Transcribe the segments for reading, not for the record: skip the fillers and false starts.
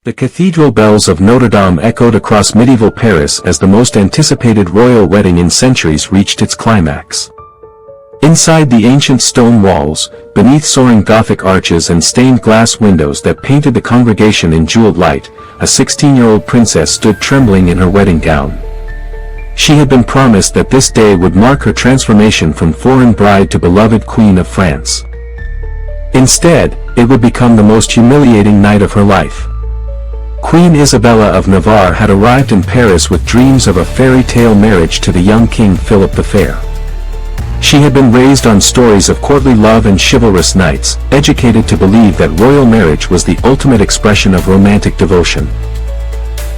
The cathedral bells of Notre Dame echoed across medieval Paris as the most anticipated royal wedding in centuries reached its climax. Inside the ancient stone walls, beneath soaring Gothic arches and stained glass windows that painted the congregation in jeweled light, a 16-year-old princess stood trembling in her wedding gown. She had been promised that this day would mark her transformation from foreign bride to beloved Queen of France. Instead, it would become the most humiliating night of her life. Queen Isabella of Navarre had arrived in Paris with dreams of a fairy tale marriage to the young King Philip the Fair. She had been raised on stories of courtly love and chivalrous knights, educated to believe that royal marriage was the ultimate expression of romantic devotion.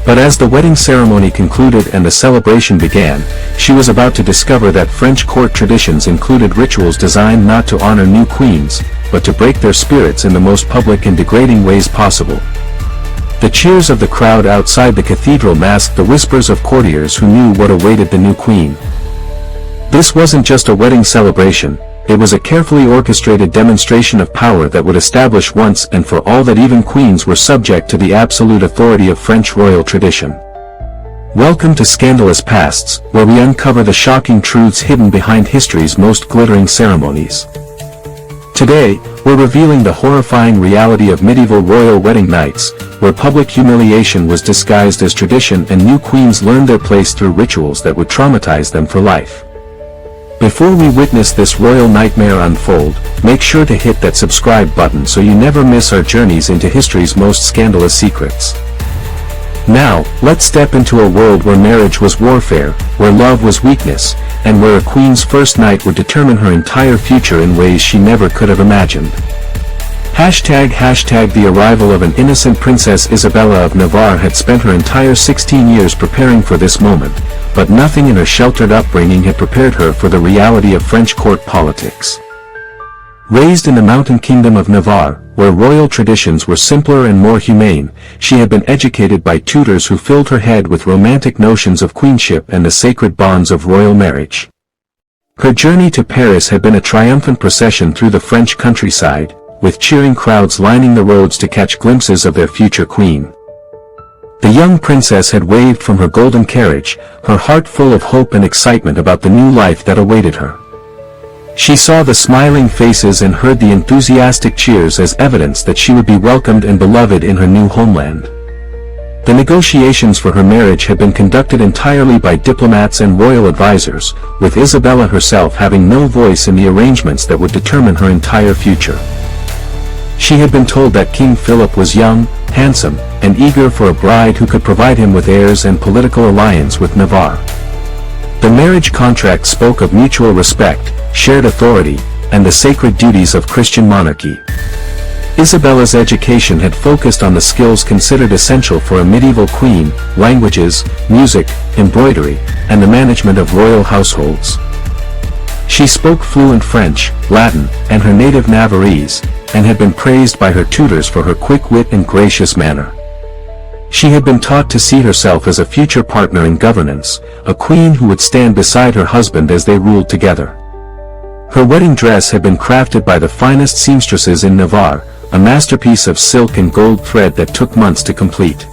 But as the wedding ceremony concluded and the celebration began, she was about to discover that French court traditions included rituals designed not to honor new queens, but to break their spirits in the most public and degrading ways possible. The cheers of the crowd outside the cathedral masked the whispers of courtiers who knew what awaited the new queen. This wasn't just a wedding celebration, it was a carefully orchestrated demonstration of power that would establish once and for all that even queens were subject to the absolute authority of French royal tradition. Welcome to Scandalous Pasts, where we uncover the shocking truths hidden behind history's most glittering ceremonies. Today, we're revealing the horrifying reality of medieval royal wedding nights, where public humiliation was disguised as tradition and new queens learned their place through rituals that would traumatize them for life. Before we witness this royal nightmare unfold, make sure to hit that subscribe button so you never miss our journeys into history's most scandalous secrets. Now, let's step into a world where marriage was warfare, where love was weakness, and where a queen's first night would determine her entire future in ways she never could have imagined. Hashtag the arrival of an innocent Princess Isabella of Navarre had spent her entire 16 years preparing for this moment, but nothing in her sheltered upbringing had prepared her for the reality of French court politics. Raised in the mountain kingdom of Navarre, where royal traditions were simpler and more humane, she had been educated by tutors who filled her head with romantic notions of queenship and the sacred bonds of royal marriage. Her journey to Paris had been a triumphant procession through the French countryside, with cheering crowds lining the roads to catch glimpses of their future queen. The young princess had waved from her golden carriage, her heart full of hope and excitement about the new life that awaited her. She saw the smiling faces and heard the enthusiastic cheers as evidence that she would be welcomed and beloved in her new homeland. The negotiations for her marriage had been conducted entirely by diplomats and royal advisors, with Isabella herself having no voice in the arrangements that would determine her entire future. She had been told that King Philip was young, handsome, and eager for a bride who could provide him with heirs and political alliance with Navarre. The marriage contract spoke of mutual respect, shared authority, and the sacred duties of Christian monarchy. Isabella's education had focused on the skills considered essential for a medieval queen: languages, music, embroidery, and the management of royal households. She spoke fluent French, Latin, and her native Navarrese, and had been praised by her tutors for her quick wit and gracious manner. She had been taught to see herself as a future partner in governance, a queen who would stand beside her husband as they ruled together. Her wedding dress had been crafted by the finest seamstresses in Navarre, a masterpiece of silk and gold thread that took months to complete.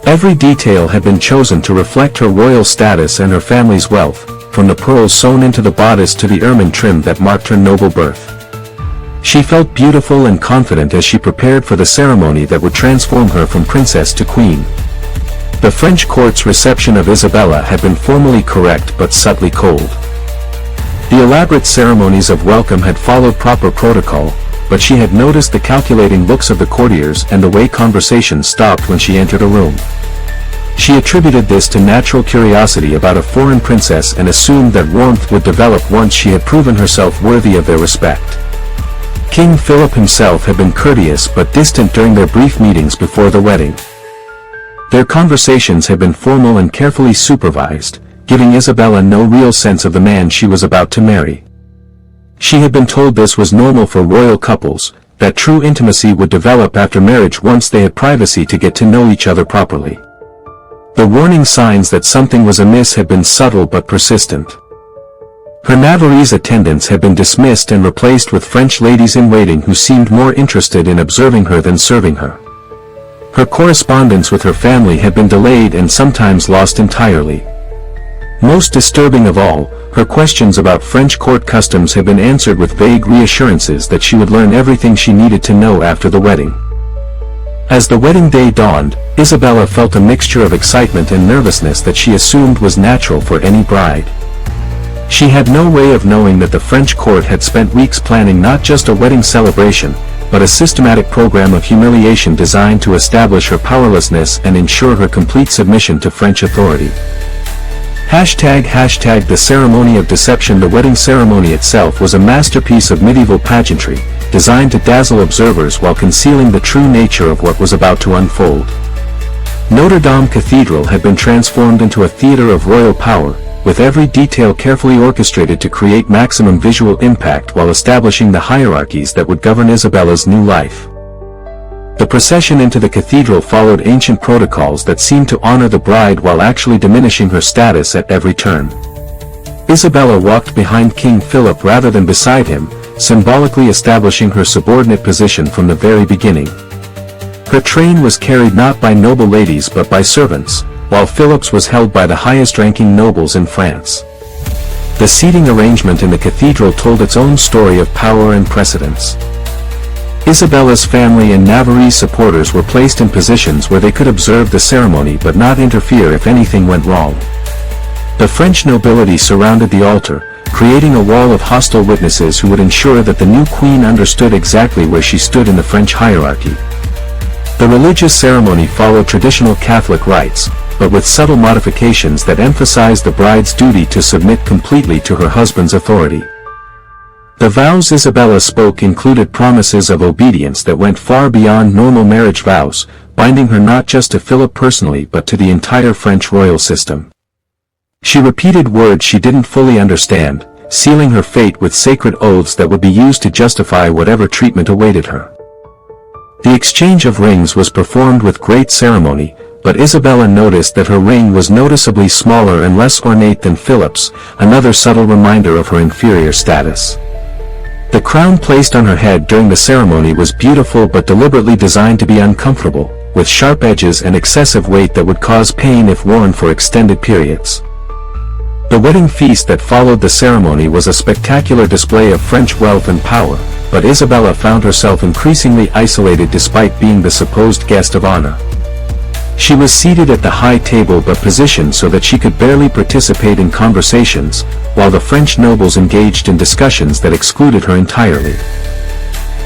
Every detail had been chosen to reflect her royal status and her family's wealth, from the pearls sewn into the bodice to the ermine trim that marked her noble birth. She felt beautiful and confident as she prepared for the ceremony that would transform her from princess to queen. The French court's reception of Isabella had been formally correct but subtly cold. The elaborate ceremonies of welcome had followed proper protocol, but she had noticed the calculating looks of the courtiers and the way conversation stopped when she entered a room. She attributed this to natural curiosity about a foreign princess and assumed that warmth would develop once she had proven herself worthy of their respect. King Philip himself had been courteous but distant during their brief meetings before the wedding. Their conversations had been formal and carefully supervised, giving Isabella no real sense of the man she was about to marry. She had been told this was normal for royal couples, that true intimacy would develop after marriage once they had privacy to get to know each other properly. The warning signs that something was amiss had been subtle but persistent. Her Navarrese attendants had been dismissed and replaced with French ladies-in-waiting who seemed more interested in observing her than serving her. Her correspondence with her family had been delayed and sometimes lost entirely. Most disturbing of all, her questions about French court customs had been answered with vague reassurances that she would learn everything she needed to know after the wedding. As the wedding day dawned, Isabella felt a mixture of excitement and nervousness that she assumed was natural for any bride. She had no way of knowing that the French court had spent weeks planning not just a wedding celebration, but a systematic program of humiliation designed to establish her powerlessness and ensure her complete submission to French authority. ## The ceremony of deception. The wedding ceremony itself was a masterpiece of medieval pageantry, designed to dazzle observers while concealing the true nature of what was about to unfold. Notre Dame Cathedral had been transformed into a theater of royal power, with every detail carefully orchestrated to create maximum visual impact while establishing the hierarchies that would govern Isabella's new life. The procession into the cathedral followed ancient protocols that seemed to honor the bride while actually diminishing her status at every turn. Isabella walked behind King Philip rather than beside him, symbolically establishing her subordinate position from the very beginning. Her train was carried not by noble ladies but by servants, while Philip's was held by the highest-ranking nobles in France. The seating arrangement in the cathedral told its own story of power and precedence. Isabella's family and Navarrese supporters were placed in positions where they could observe the ceremony but not interfere if anything went wrong. The French nobility surrounded the altar, creating a wall of hostile witnesses who would ensure that the new queen understood exactly where she stood in the French hierarchy. The religious ceremony followed traditional Catholic rites, but with subtle modifications that emphasized the bride's duty to submit completely to her husband's authority. The vows Isabella spoke included promises of obedience that went far beyond normal marriage vows, binding her not just to Philip personally but to the entire French royal system. She repeated words she didn't fully understand, sealing her fate with sacred oaths that would be used to justify whatever treatment awaited her. The exchange of rings was performed with great ceremony, but Isabella noticed that her ring was noticeably smaller and less ornate than Philip's, another subtle reminder of her inferior status. The crown placed on her head during the ceremony was beautiful but deliberately designed to be uncomfortable, with sharp edges and excessive weight that would cause pain if worn for extended periods. The wedding feast that followed the ceremony was a spectacular display of French wealth and power, but Isabella found herself increasingly isolated despite being the supposed guest of honor. She was seated at the high table but positioned so that she could barely participate in conversations, while the French nobles engaged in discussions that excluded her entirely.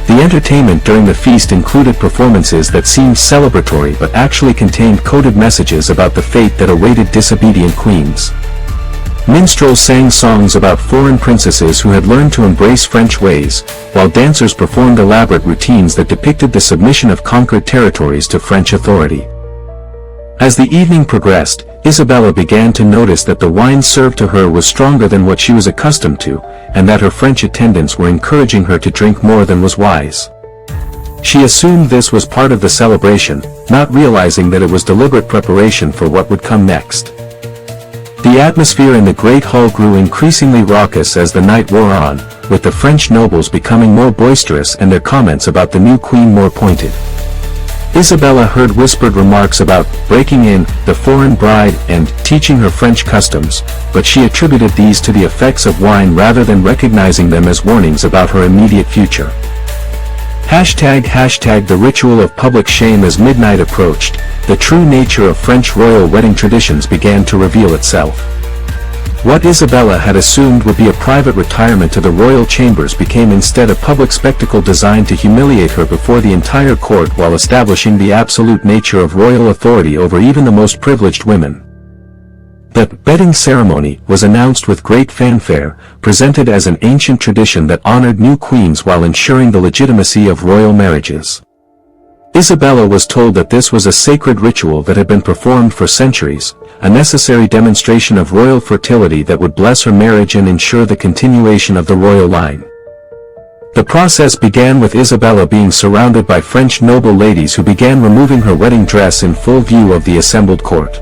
The entertainment during the feast included performances that seemed celebratory but actually contained coded messages about the fate that awaited disobedient queens. Minstrels sang songs about foreign princesses who had learned to embrace French ways, while dancers performed elaborate routines that depicted the submission of conquered territories to French authority. As the evening progressed, Isabella began to notice that the wine served to her was stronger than what she was accustomed to, and that her French attendants were encouraging her to drink more than was wise. She assumed this was part of the celebration, not realizing that it was deliberate preparation for what would come next. The atmosphere in the great hall grew increasingly raucous as the night wore on, with the French nobles becoming more boisterous and their comments about the new queen more pointed. Isabella heard whispered remarks about breaking in, the foreign bride, and teaching her French customs, but she attributed these to the effects of wine rather than recognizing them as warnings about her immediate future. ## The ritual of public shame. As midnight approached, the true nature of French royal wedding traditions began to reveal itself. What Isabella had assumed would be a private retirement to the royal chambers became instead a public spectacle designed to humiliate her before the entire court while establishing the absolute nature of royal authority over even the most privileged women. The wedding ceremony was announced with great fanfare, presented as an ancient tradition that honored new queens while ensuring the legitimacy of royal marriages. Isabella was told that this was a sacred ritual that had been performed for centuries, a necessary demonstration of royal fertility that would bless her marriage and ensure the continuation of the royal line. The process began with Isabella being surrounded by French noble ladies who began removing her wedding dress in full view of the assembled court.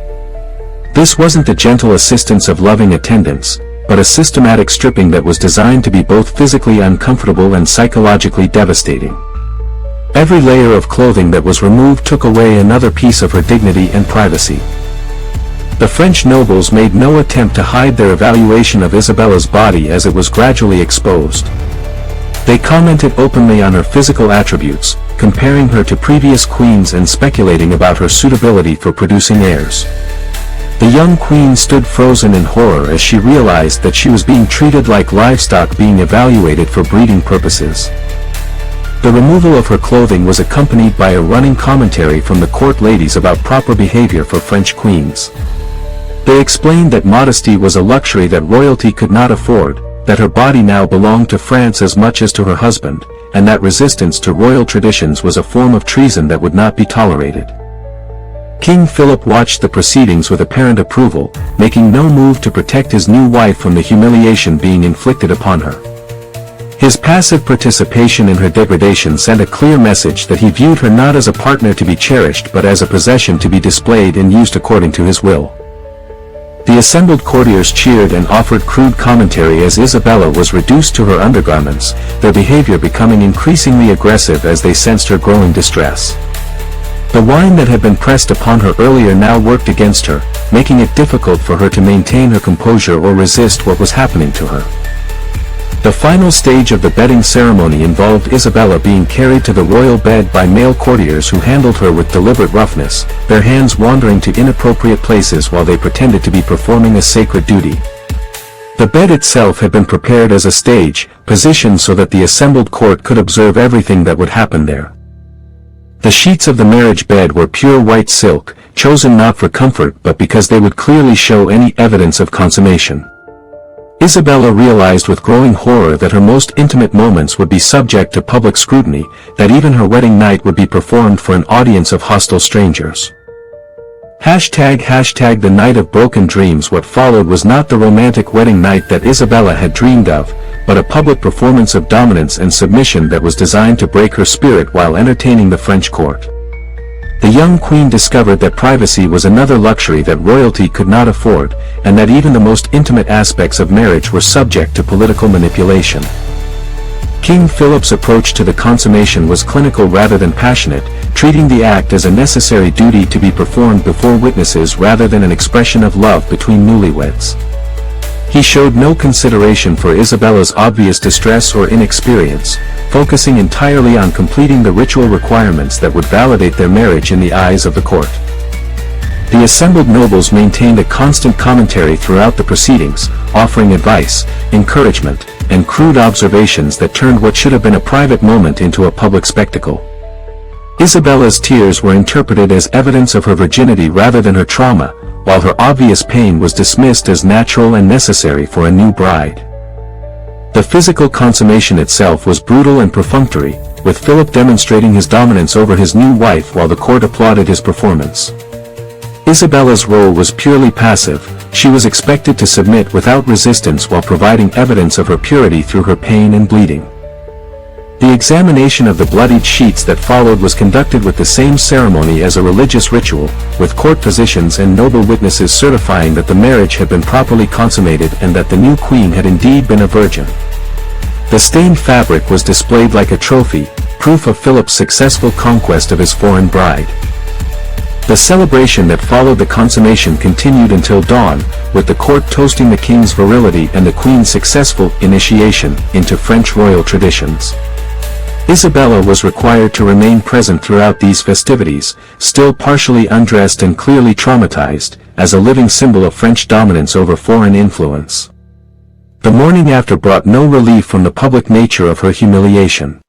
This wasn't the gentle assistance of loving attendants, but a systematic stripping that was designed to be both physically uncomfortable and psychologically devastating. Every layer of clothing that was removed took away another piece of her dignity and privacy. The French nobles made no attempt to hide their evaluation of Isabella's body as it was gradually exposed. They commented openly on her physical attributes, comparing her to previous queens and speculating about her suitability for producing heirs. The young queen stood frozen in horror as she realized that she was being treated like livestock being evaluated for breeding purposes. The removal of her clothing was accompanied by a running commentary from the court ladies about proper behavior for French queens. They explained that modesty was a luxury that royalty could not afford, that her body now belonged to France as much as to her husband, and that resistance to royal traditions was a form of treason that would not be tolerated. King Philip watched the proceedings with apparent approval, making no move to protect his new wife from the humiliation being inflicted upon her. His passive participation in her degradation sent a clear message that he viewed her not as a partner to be cherished but as a possession to be displayed and used according to his will. The assembled courtiers cheered and offered crude commentary as Isabella was reduced to her undergarments, their behavior becoming increasingly aggressive as they sensed her growing distress. The wine that had been pressed upon her earlier now worked against her, making it difficult for her to maintain her composure or resist what was happening to her. The final stage of the bedding ceremony involved Isabella being carried to the royal bed by male courtiers who handled her with deliberate roughness, their hands wandering to inappropriate places while they pretended to be performing a sacred duty. The bed itself had been prepared as a stage, positioned so that the assembled court could observe everything that would happen there. The sheets of the marriage bed were pure white silk, chosen not for comfort but because they would clearly show any evidence of consummation. Isabella realized with growing horror that her most intimate moments would be subject to public scrutiny, that even her wedding night would be performed for an audience of hostile strangers. #The night of broken dreams. What followed was not the romantic wedding night that Isabella had dreamed of, but a public performance of dominance and submission that was designed to break her spirit while entertaining the French court. The young queen discovered that privacy was another luxury that royalty could not afford, and that even the most intimate aspects of marriage were subject to political manipulation. King Philip's approach to the consummation was clinical rather than passionate, treating the act as a necessary duty to be performed before witnesses rather than an expression of love between newlyweds. He showed no consideration for Isabella's obvious distress or inexperience, focusing entirely on completing the ritual requirements that would validate their marriage in the eyes of the court. The assembled nobles maintained a constant commentary throughout the proceedings, offering advice, encouragement, and crude observations that turned what should have been a private moment into a public spectacle. Isabella's tears were interpreted as evidence of her virginity rather than her trauma, while her obvious pain was dismissed as natural and necessary for a new bride. The physical consummation itself was brutal and perfunctory, with Philip demonstrating his dominance over his new wife while the court applauded his performance. Isabella's role was purely passive. She was expected to submit without resistance while providing evidence of her purity through her pain and bleeding. The examination of the bloodied sheets that followed was conducted with the same ceremony as a religious ritual, with court physicians and noble witnesses certifying that the marriage had been properly consummated and that the new queen had indeed been a virgin. The stained fabric was displayed like a trophy, proof of Philip's successful conquest of his foreign bride. The celebration that followed the consummation continued until dawn, with the court toasting the king's virility and the queen's successful initiation into French royal traditions. Isabella was required to remain present throughout these festivities, still partially undressed and clearly traumatized, as a living symbol of French dominance over foreign influence. The morning after brought no relief from the public nature of her humiliation.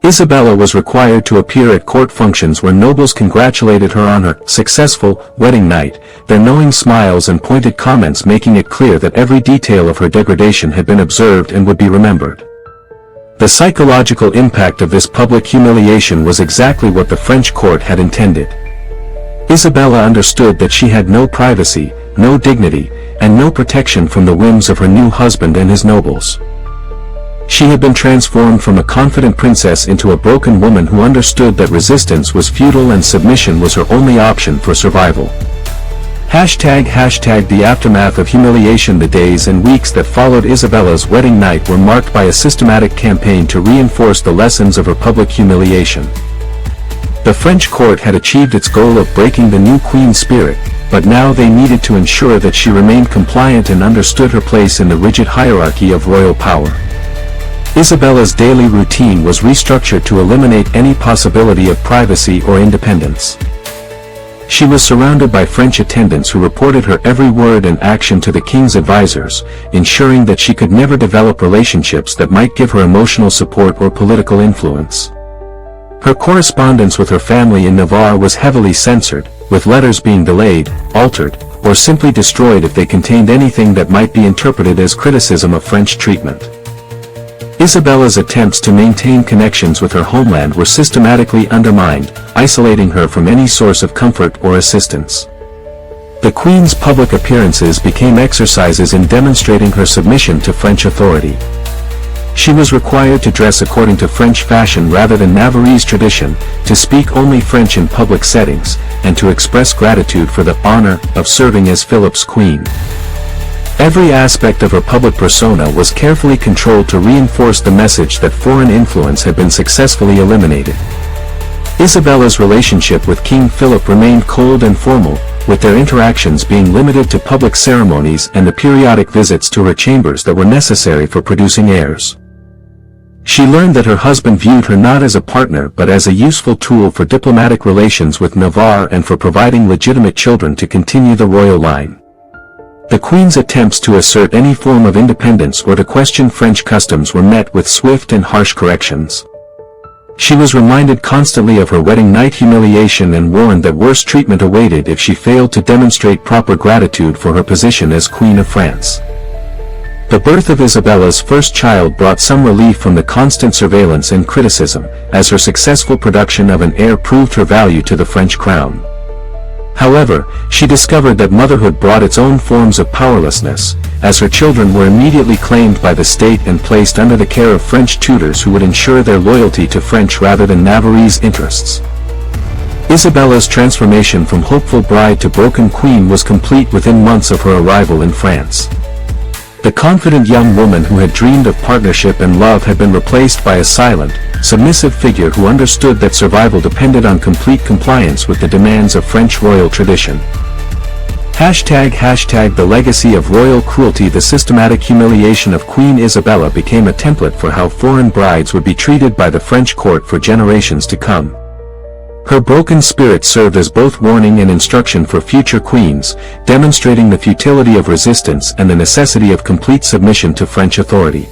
Isabella was required to appear at court functions where nobles congratulated her on her successful wedding night, their knowing smiles and pointed comments making it clear that every detail of her degradation had been observed and would be remembered. The psychological impact of this public humiliation was exactly what the French court had intended. Isabella understood that she had no privacy, no dignity, and no protection from the whims of her new husband and his nobles. She had been transformed from a confident princess into a broken woman who understood that resistance was futile and submission was her only option for survival. The aftermath of humiliation. The days and weeks that followed Isabella's wedding night were marked by a systematic campaign to reinforce the lessons of her public humiliation. The French court had achieved its goal of breaking the new queen's spirit, but now they needed to ensure that she remained compliant and understood her place in the rigid hierarchy of royal power. Isabella's daily routine was restructured to eliminate any possibility of privacy or independence. She was surrounded by French attendants who reported her every word and action to the king's advisors, ensuring that she could never develop relationships that might give her emotional support or political influence. Her correspondence with her family in Navarre was heavily censored, with letters being delayed, altered, or simply destroyed if they contained anything that might be interpreted as criticism of French treatment. Isabella's attempts to maintain connections with her homeland were systematically undermined, isolating her from any source of comfort or assistance. The Queen's public appearances became exercises in demonstrating her submission to French authority. She was required to dress according to French fashion rather than Navarrese tradition, to speak only French in public settings, and to express gratitude for the honor of serving as Philip's queen. Every aspect of her public persona was carefully controlled to reinforce the message that foreign influence had been successfully eliminated. Isabella's relationship with King Philip remained cold and formal, with their interactions being limited to public ceremonies and the periodic visits to her chambers that were necessary for producing heirs. She learned that her husband viewed her not as a partner but as a useful tool for diplomatic relations with Navarre and for providing legitimate children to continue the royal line. The Queen's attempts to assert any form of independence or to question French customs were met with swift and harsh corrections. She was reminded constantly of her wedding night humiliation and warned that worse treatment awaited if she failed to demonstrate proper gratitude for her position as Queen of France. The birth of Isabella's first child brought some relief from the constant surveillance and criticism, as her successful production of an heir proved her value to the French crown. However, she discovered that motherhood brought its own forms of powerlessness, as her children were immediately claimed by the state and placed under the care of French tutors who would ensure their loyalty to French rather than Navarrese interests. Isabella's transformation from hopeful bride to broken queen was complete within months of her arrival in France. The confident young woman who had dreamed of partnership and love had been replaced by a silent, submissive figure who understood that survival depended on complete compliance with the demands of French royal tradition. The legacy of royal cruelty. The systematic humiliation of Queen Isabella became a template for how foreign brides would be treated by the French court for generations to come. Her broken spirit served as both warning and instruction for future queens, demonstrating the futility of resistance and the necessity of complete submission to French authority.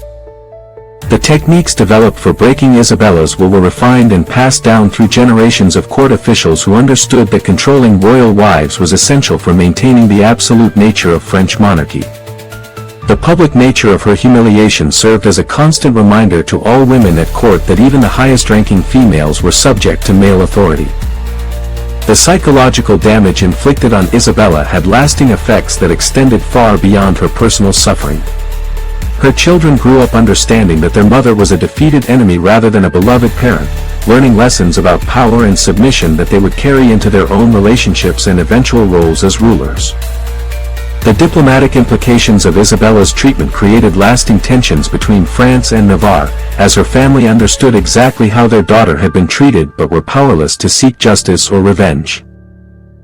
The techniques developed for breaking Isabella's will were refined and passed down through generations of court officials who understood that controlling royal wives was essential for maintaining the absolute nature of French monarchy. The public nature of her humiliation served as a constant reminder to all women at court that even the highest-ranking females were subject to male authority. The psychological damage inflicted on Isabella had lasting effects that extended far beyond her personal suffering. Her children grew up understanding that their mother was a defeated enemy rather than a beloved parent, learning lessons about power and submission that they would carry into their own relationships and eventual roles as rulers. The diplomatic implications of Isabella's treatment created lasting tensions between France and Navarre, as her family understood exactly how their daughter had been treated but were powerless to seek justice or revenge.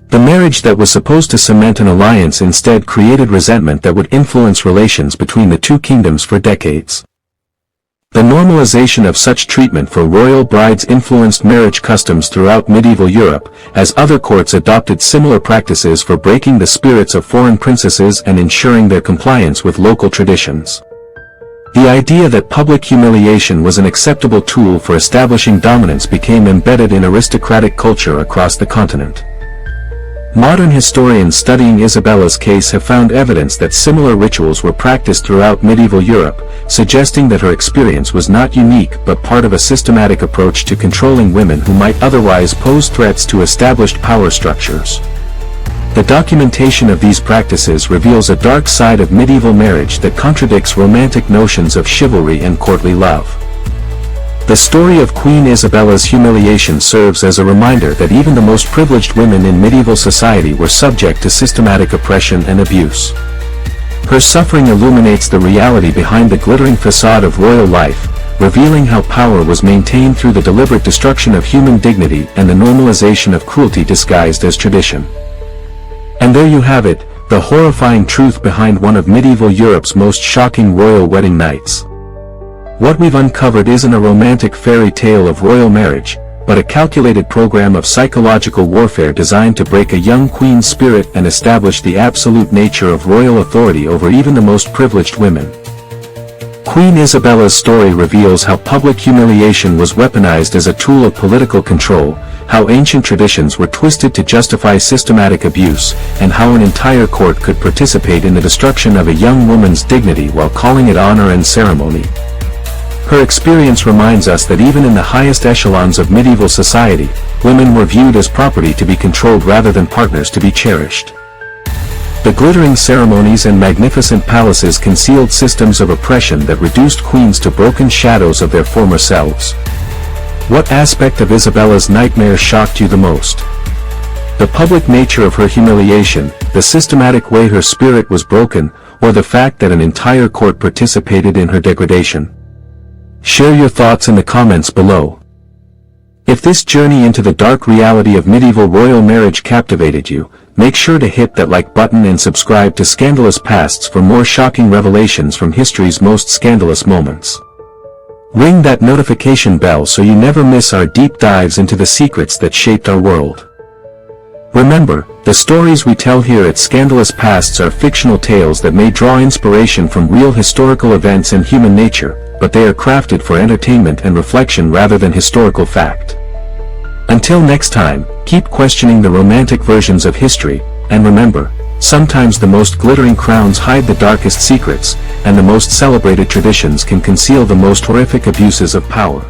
The marriage that was supposed to cement an alliance instead created resentment that would influence relations between the two kingdoms for decades. The normalization of such treatment for royal brides influenced marriage customs throughout medieval Europe, as other courts adopted similar practices for breaking the spirits of foreign princesses and ensuring their compliance with local traditions. The idea that public humiliation was an acceptable tool for establishing dominance became embedded in aristocratic culture across the continent. Modern historians studying Isabella's case have found evidence that similar rituals were practiced throughout medieval Europe, suggesting that her experience was not unique but part of a systematic approach to controlling women who might otherwise pose threats to established power structures. The documentation of these practices reveals a dark side of medieval marriage that contradicts romantic notions of chivalry and courtly love. The story of Queen Isabella's humiliation serves as a reminder that even the most privileged women in medieval society were subject to systematic oppression and abuse. Her suffering illuminates the reality behind the glittering facade of royal life, revealing how power was maintained through the deliberate destruction of human dignity and the normalization of cruelty disguised as tradition. And there you have it, the horrifying truth behind one of medieval Europe's most shocking royal wedding nights. What we've uncovered isn't a romantic fairy tale of royal marriage, but a calculated program of psychological warfare designed to break a young queen's spirit and establish the absolute nature of royal authority over even the most privileged women. Queen Isabella's story reveals how public humiliation was weaponized as a tool of political control, how ancient traditions were twisted to justify systematic abuse, and how an entire court could participate in the destruction of a young woman's dignity while calling it honor and ceremony. Her experience reminds us that even in the highest echelons of medieval society, women were viewed as property to be controlled rather than partners to be cherished. The glittering ceremonies and magnificent palaces concealed systems of oppression that reduced queens to broken shadows of their former selves. What aspect of Isabella's nightmare shocked you the most? The public nature of her humiliation, the systematic way her spirit was broken, or the fact that an entire court participated in her degradation? Share your thoughts in the comments below. If this journey into the dark reality of medieval royal marriage captivated you, make sure to hit that like button and subscribe to Scandalous Pasts for more shocking revelations from history's most scandalous moments. Ring that notification bell so you never miss our deep dives into the secrets that shaped our world. Remember, the stories we tell here at Scandalous Pasts are fictional tales that may draw inspiration from real historical events and human nature, but they are crafted for entertainment and reflection rather than historical fact. Until next time, keep questioning the romantic versions of history, and remember, sometimes the most glittering crowns hide the darkest secrets, and the most celebrated traditions can conceal the most horrific abuses of power.